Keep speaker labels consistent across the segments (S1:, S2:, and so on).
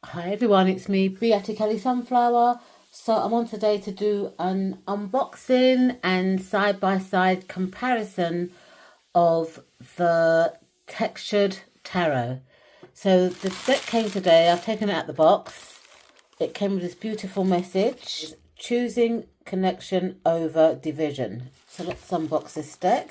S1: Hi everyone, it's me, Beatty Kelly Sunflower. So I'm on today to do an unboxing and side-by-side comparison of the textured tarot. So the deck came today, I've taken it out the box. It came with this beautiful message, choosing connection over division. So let's unbox this deck.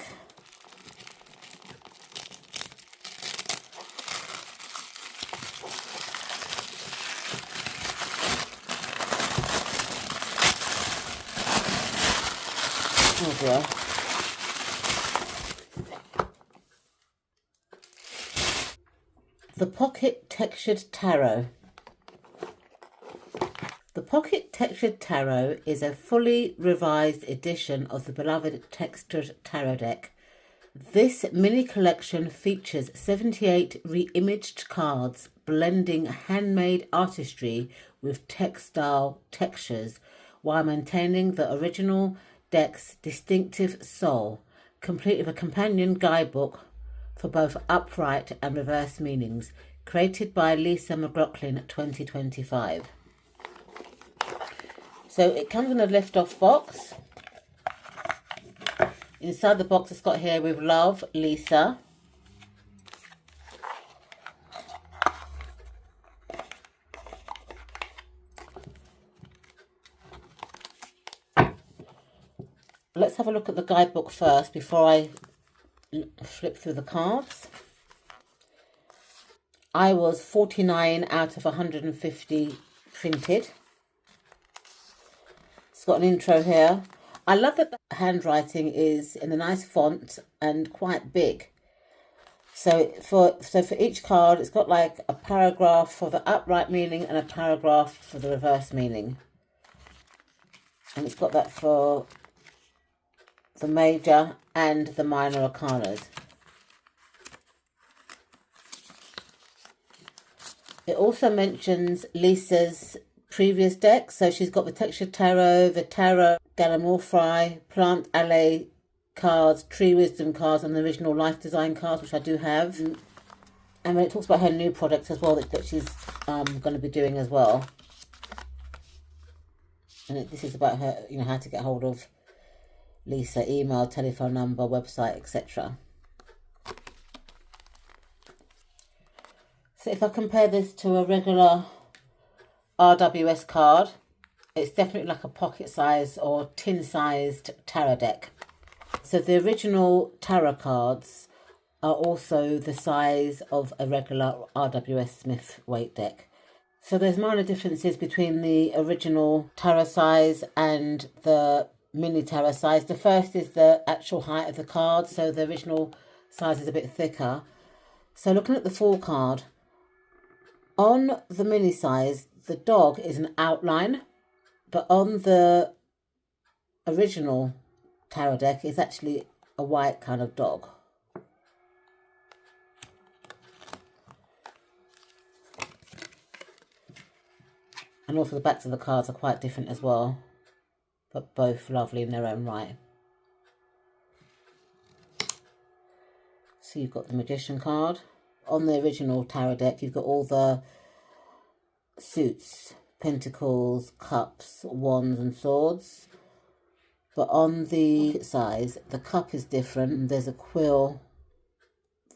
S1: Oh dear. The Pocket Textured Tarot. The Pocket Textured Tarot is a fully revised edition of the beloved Textured Tarot deck. This mini collection features 78 re-imaged cards blending handmade artistry with textile textures while maintaining the original deck's distinctive soul, complete with a companion guidebook for both upright and reverse meanings, created by McLoughlin 2025. So it comes in a lift-off box. Inside the box it's got here with love, Lisa. Let's have a look at the guidebook first before I flip through the cards. I was 49 out of 150 printed. It's got an intro here. I love that the handwriting is in a nice font and quite big. So for each card, it's got like a paragraph for the upright meaning and a paragraph for the reverse meaning. And it's got that for the major and the minor arcanas. It also mentions Lisa's previous deck. So she's got the Textured Tarot, the Tarot Gallimorphy, Plant Alley cards, Tree Wisdom cards, and the original Life Design cards, which I do have. And when it talks about her new products as well that she's going to be doing as well. And this is about her, how to get hold of Lisa, email, telephone number, website, etc. So if I compare this to a regular RWS card, it's definitely like a pocket size or tin sized tarot deck. So the original tarot cards are also the size of a regular RWS Smith weight deck. So there's minor differences between the original tarot size and the mini tarot size. The first is the actual height of the card, so the original size is a bit thicker. So looking at the full card, on the mini size, the dog is an outline, but on the original tarot deck, it's actually a white kind of dog. And also the backs of the cards are quite different as well, but both lovely in their own right. So you've got the Magician card. On the original tarot deck, you've got all the suits, pentacles, cups, wands and swords. But on the size, the cup is different. And there's a quill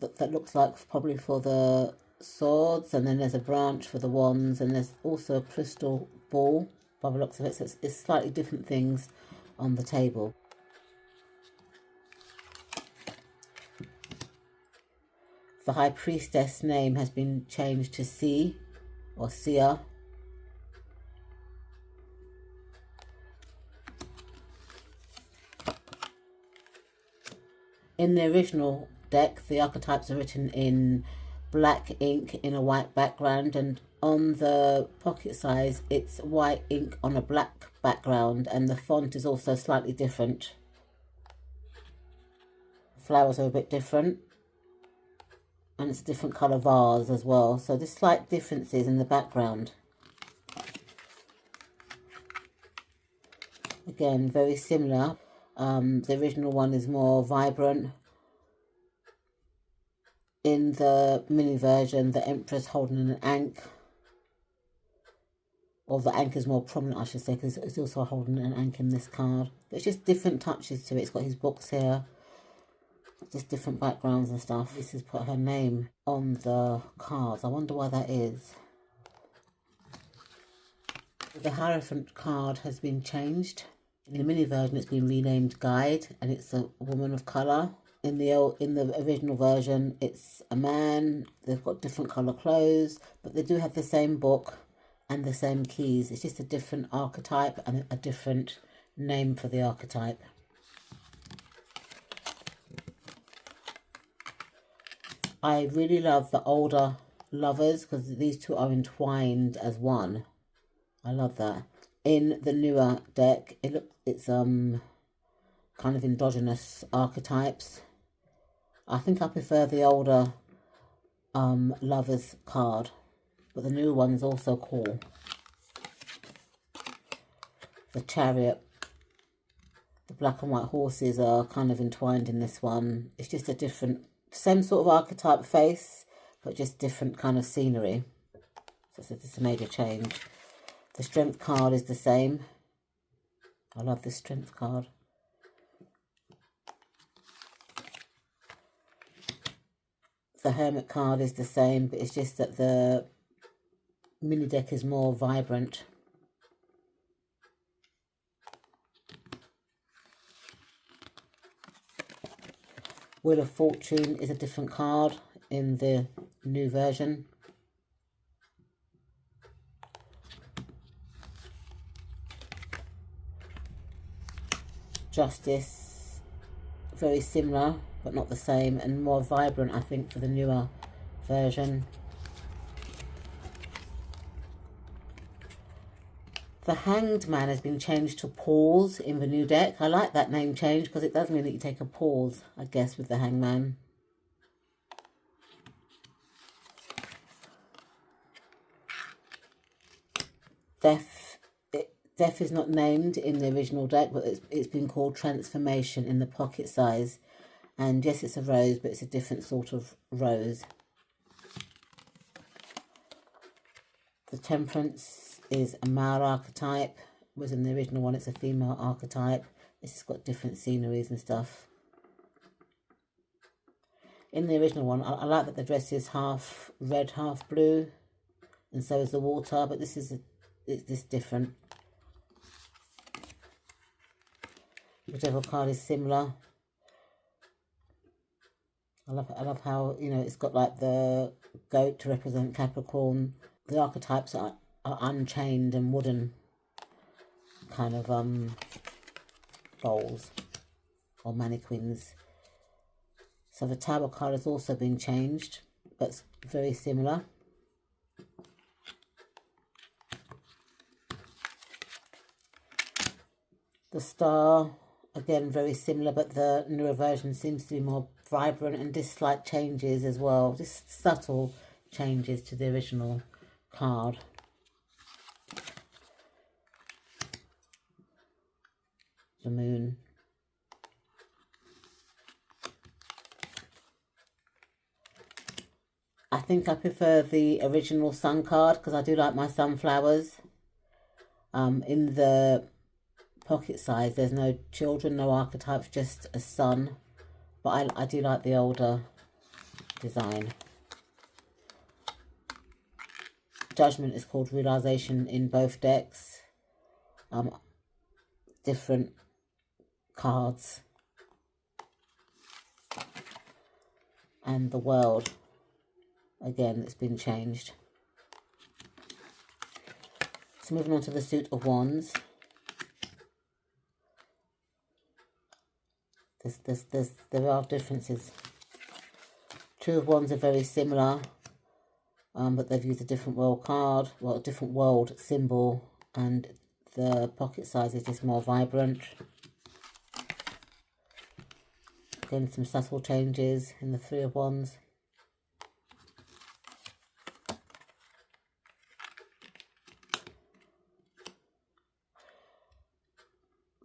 S1: that looks like probably for the swords, and then there's a branch for the wands, and there's also a crystal ball by the looks of it. So it's slightly different things on the table. The High Priestess name has been changed to C or Sia. In the original deck, the archetypes are written in black ink in a white background, and on the pocket size, it's white ink on a black background, and the font is also slightly different. The flowers are a bit different. And it's a different colour vase as well. So there's slight differences in the background. Again, very similar. The original one is more vibrant. In the mini version, the Empress holding an ankh.
S2: or the anchor is more prominent, I should say, because it's also holding an anchor in this card. But it's just different touches to it. It's got his books here, just different backgrounds and stuff. This has put her name on the cards. I wonder why that is. The Hierophant card has been changed. In the mini version, it's been renamed Guide, and it's a woman of colour. In the original version, it's a man. They've got different colour clothes, but they do have the same book and the same keys. It's just a different archetype and a different name for the archetype. I really love the older lovers because these two are entwined as one. I love that. In the newer deck, it's kind of endogenous archetypes. I think I prefer the older lovers card, but the new one is also cool. The Chariot, the black and white horses are kind of entwined in this one. It's just a different, same sort of archetype face, but just different kind of scenery. So it's a major change. The Strength card is the same. I love this Strength card. The Hermit card is the same, but it's just that the mini deck is more vibrant. Wheel of Fortune is a different card in the new version. Justice, very similar but not the same, and more vibrant I think for the newer version. The Hanged Man has been changed to Pause in the new deck. I like that name change because it does mean that you take a pause, I guess, with the Hangman. Death is not named in the original deck, but it's been called Transformation in the pocket size. And yes, it's a rose, but it's a different sort of rose. The Temperance is a male archetype, whereas in the original one it's a female archetype. This has got different sceneries and stuff. In the original one, I like that the dress is half red, half blue, and so is the water, but this is it's different. Whichever card is similar. I love how, you know, it's got like the goat to represent Capricorn. The archetypes are unchained and wooden kind of dolls or mannequins. So the Tower card has also been changed, but it's very similar. The Star, again, very similar, but the newer version seems to be more vibrant, and just slight changes as well, just subtle changes to the original card. The Moon. I think I prefer the original Sun card because I do like my sunflowers. In the pocket size, there's no children, no archetypes, just a sun. But I do like the older design. Judgment is called Realization in both decks. Different cards. And the World, again, it's been changed. So moving on to the Suit of Wands. There are differences. Two of Wands are very similar, but they've used a different world card, well, a different world symbol, and the pocket size is just more vibrant. Again, some subtle changes in the Three of Wands.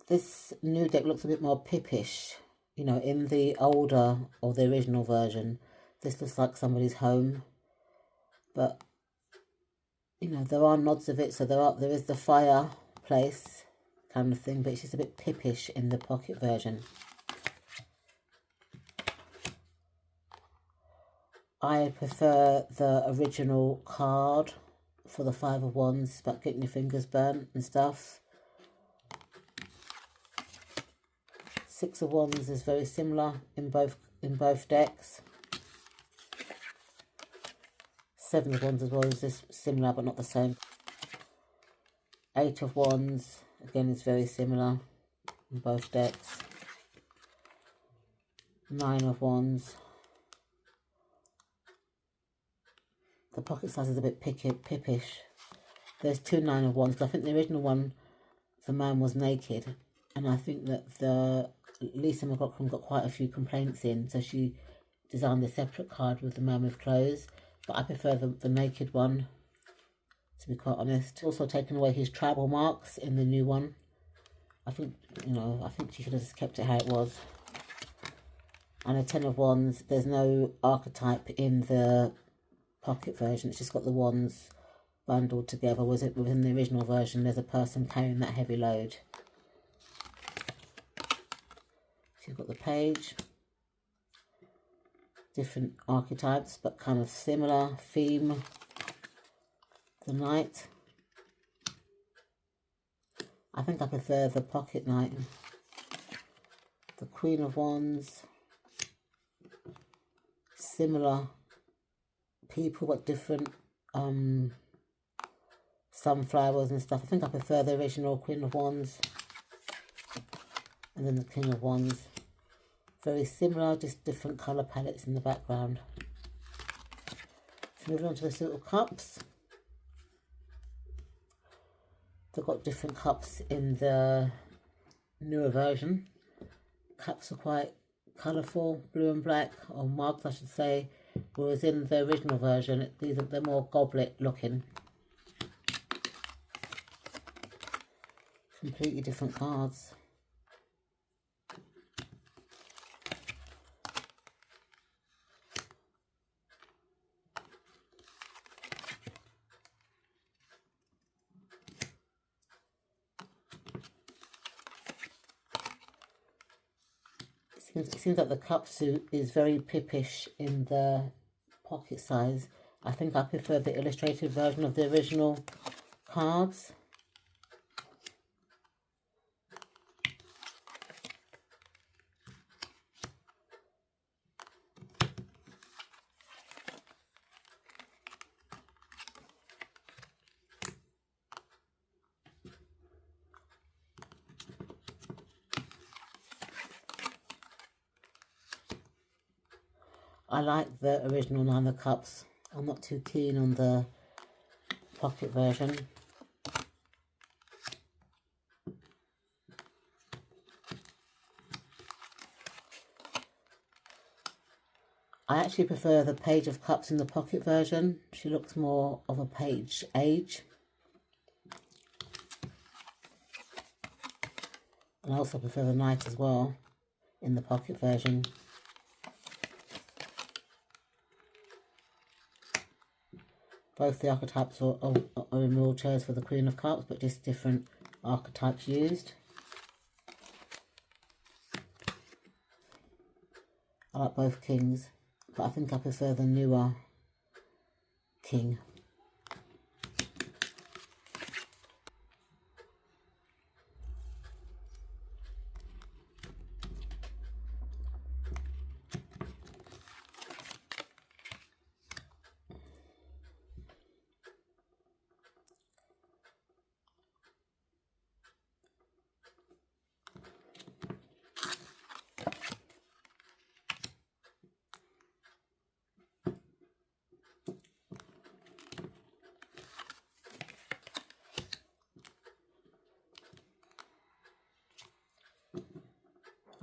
S2: This new deck looks a bit more pippish. You know, in the older or the original version, this looks like somebody's home. But you know, there are nods of it, so there is the fireplace kind of thing, but it's just a bit pippish in the pocket version. I prefer the original card for the Five of Wands, about getting your fingers burnt and stuff. Six of Wands is very similar in both decks. Seven of Wands as well is just similar but not the same. Eight of Wands again is very similar in both decks. Nine of Wands. The pocket size is a bit pippish. There's two Nine of Wands. I think the original one, the man was naked, and I think that Lisa McLoughlin got quite a few complaints in, so she designed a separate card with the man with clothes. But I prefer the naked one, to be quite honest. Also taken away his tribal marks in the new one. I think, you know, I think she should have just kept it how it was. And a Ten of Wands, there's no archetype in the pocket version, it's just got the wands bundled together. Was it within the original version, there's a person carrying that heavy load. So you've got the page, different archetypes but kind of similar theme. The knight, I think I prefer the pocket knight. The Queen of Wands, similar people but different sunflowers and stuff. I think I prefer the original Queen of Wands. And then the King of Wands, very similar, just different colour palettes in the background. So moving on to the Suit of Cups. They've got different cups in the newer version. Cups are quite colourful, blue and black, or mugs I should say, whereas in the original version they're more goblet looking. Completely different cards. It seems like the cup suit is very pippish in the pocket size. I think I prefer the illustrated version of the original cards. I like the original Nine of Cups. I'm not too keen on the pocket version. I actually prefer the Page of Cups in the pocket version. She looks more of a page age. And I also prefer the Knight as well in the pocket version. Both the archetypes are in wheelchairs for the Queen of Cups, but just different archetypes used. I like both kings, but I think I prefer the newer king.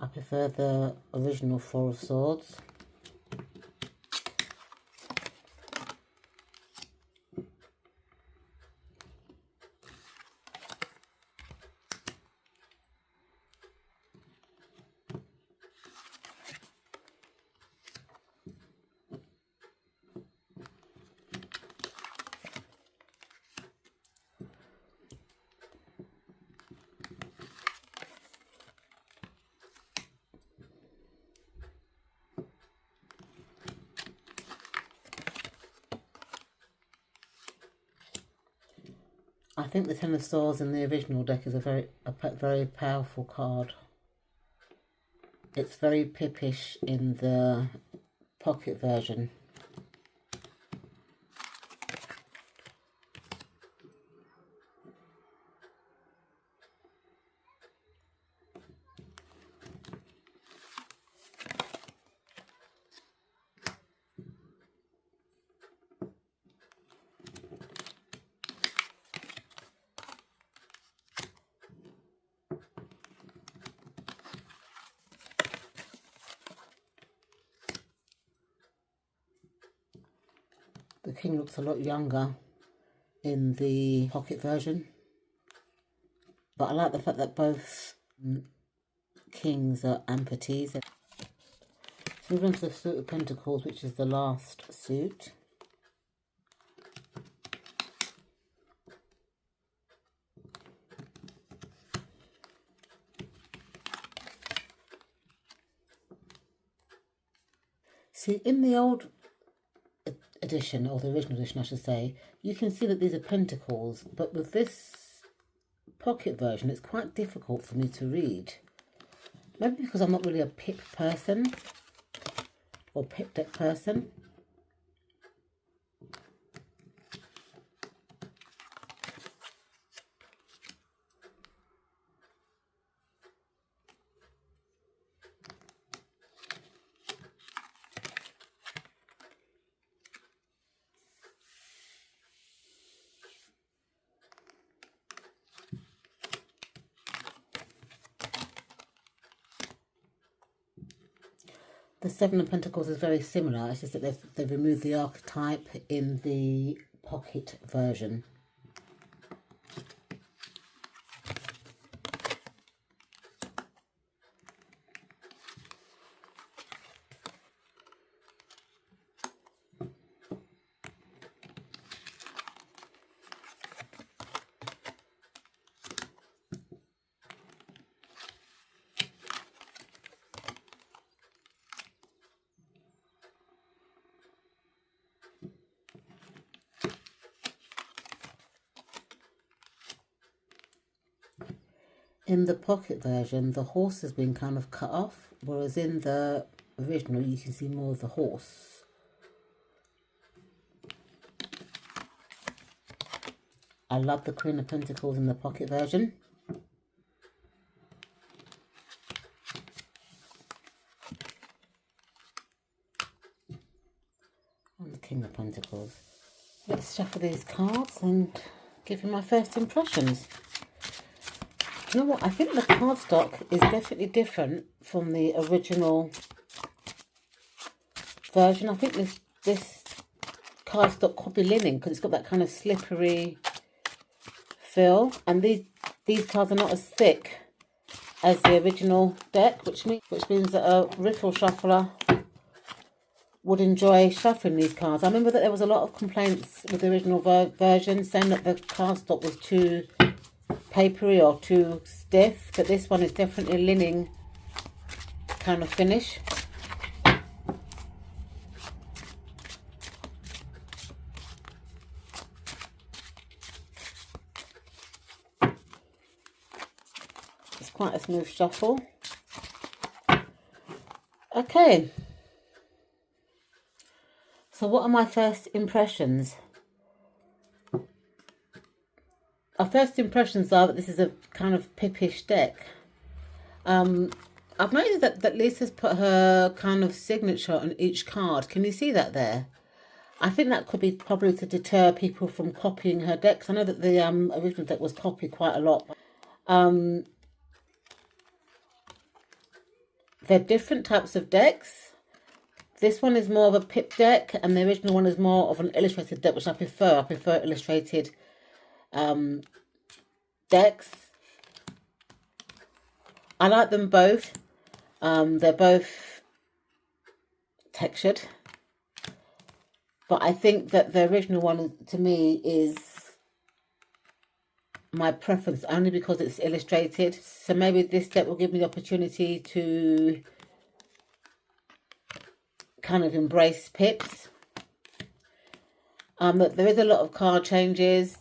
S2: I prefer the original Four of Swords. I think the Ten of Swords in the original deck is a very powerful card. It's very pippish in the pocket version. The king looks a lot younger in the pocket version, but I like the fact that both kings are amputees. So move on to the suit of pentacles, which is the last suit. See, in the old edition, or the original edition I should say, you can see that these are pentacles, but with this pocket version it's quite difficult for me to read. Maybe because I'm not really a pip person or pip deck person. The Seven of Pentacles is very similar, it's just that they've removed the archetype in the pocket version. In the pocket version, the horse has been kind of cut off, whereas in the original you can see more of the horse. I love the Queen of Pentacles in the pocket version. And the King of Pentacles. Let's shuffle these cards and give you my first impressions. Do you know what? I think the cardstock is definitely different from the original version. I think this cardstock could be linen because it's got that kind of slippery feel. And these cards are not as thick as the original deck, which means that a riffle shuffler would enjoy shuffling these cards. I remember that there was a lot of complaints with the original version saying that the cardstock was too papery or too stiff, but this one is definitely a linen kind of finish. It's quite a smooth shuffle. Okay, so what are my first impressions? Our first impressions are that this is a kind of pippish deck. I've noticed that Lisa's put her kind of signature on each card. Can you see that there? I think that could be probably to deter people from copying her decks. I know that the original deck was copied quite a lot. They're different types of decks. This one is more of a pip deck, and the original one is more of an illustrated deck, which I prefer. I prefer illustrated decks. I like them both. They're both textured, but I think that the original one to me is my preference only because it's illustrated. So maybe this deck will give me the opportunity to kind of embrace pips. But there is a lot of card changes.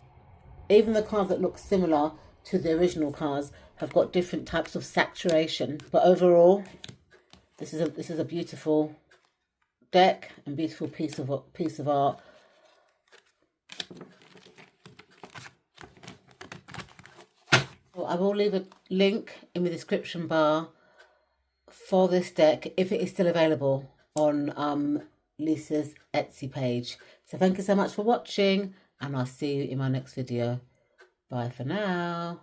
S1: Even the cards that look similar to the original cards have got different types of saturation. But overall, this is a beautiful deck and beautiful piece of art. Well, I will leave a link in the description bar for this deck if it is still available on Lisa's Etsy page. So thank you so much for watching, and I'll see you in my next video. Bye for now.